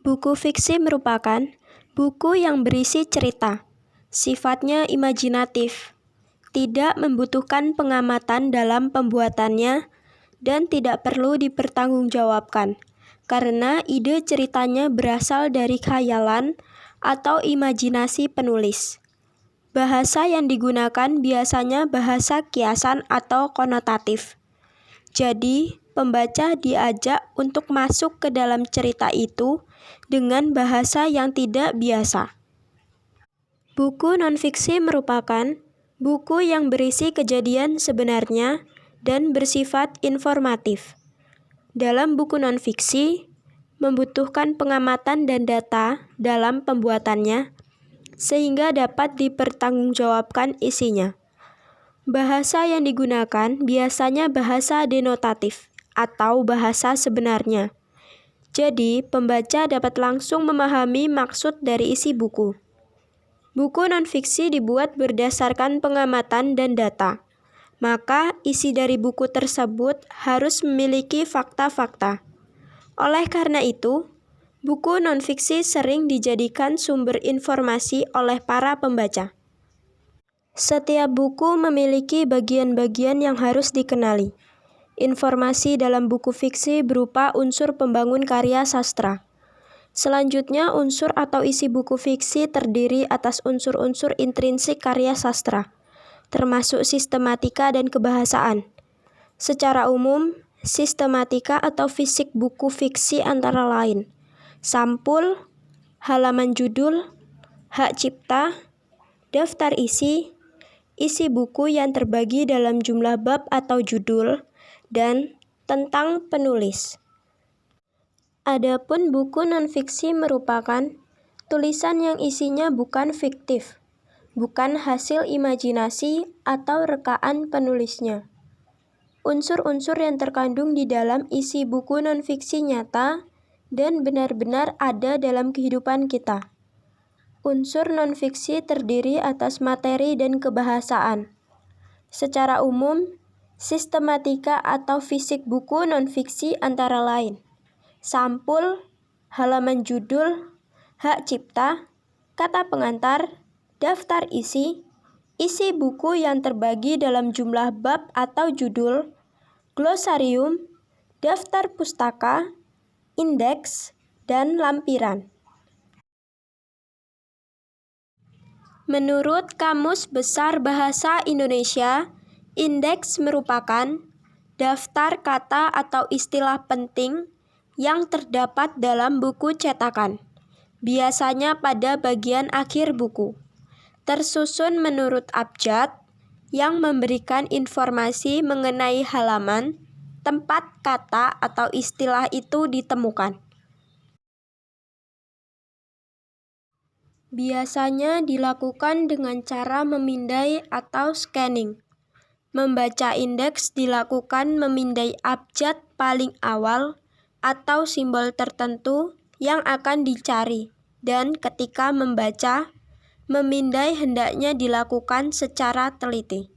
Buku fiksi merupakan buku yang berisi cerita, sifatnya imajinatif, tidak membutuhkan pengamatan dalam pembuatannya, dan tidak perlu dipertanggungjawabkan, karena ide ceritanya berasal dari khayalan atau imajinasi penulis. Bahasa yang digunakan biasanya bahasa kiasan atau konotatif. Jadi, pembaca diajak untuk masuk ke dalam cerita itu dengan bahasa yang tidak biasa. Buku nonfiksi merupakan buku yang berisi kejadian sebenarnya dan bersifat informatif. Dalam buku nonfiksi, membutuhkan pengamatan dan data dalam pembuatannya, sehingga dapat dipertanggungjawabkan isinya. Bahasa yang digunakan biasanya bahasa denotatif atau bahasa sebenarnya. Jadi, pembaca dapat langsung memahami maksud dari isi buku. Buku nonfiksi dibuat berdasarkan pengamatan dan data. Maka, isi dari buku tersebut harus memiliki fakta-fakta. Oleh karena itu, buku nonfiksi sering dijadikan sumber informasi oleh para pembaca. Setiap buku memiliki bagian-bagian yang harus dikenali. Informasi dalam buku fiksi berupa unsur pembangun karya sastra. Selanjutnya, unsur atau isi buku fiksi terdiri atas unsur-unsur intrinsik karya sastra, termasuk sistematika dan kebahasaan. Secara umum, sistematika atau fisik buku fiksi antara lain: sampul, halaman judul, hak cipta, daftar isi buku yang terbagi dalam jumlah bab atau judul, dan tentang penulis. Adapun buku nonfiksi merupakan tulisan yang isinya bukan fiktif, bukan hasil imajinasi atau rekaan penulisnya. Unsur-unsur yang terkandung di dalam isi buku nonfiksi nyata dan benar-benar ada dalam kehidupan kita. Unsur nonfiksi terdiri atas materi dan kebahasaan. Secara umum, sistematika atau fisik buku nonfiksi antara lain: sampul, halaman judul, hak cipta, kata pengantar, daftar isi buku yang terbagi dalam jumlah bab atau judul, glosarium, daftar pustaka, indeks, dan lampiran. Menurut Kamus Besar Bahasa Indonesia, indeks merupakan daftar kata atau istilah penting yang terdapat dalam buku cetakan, biasanya pada bagian akhir buku, tersusun menurut abjad yang memberikan informasi mengenai halaman, tempat kata atau istilah itu ditemukan. Biasanya dilakukan dengan cara memindai atau scanning. Membaca indeks dilakukan memindai abjad paling awal atau simbol tertentu yang akan dicari, dan ketika membaca, memindai hendaknya dilakukan secara teliti.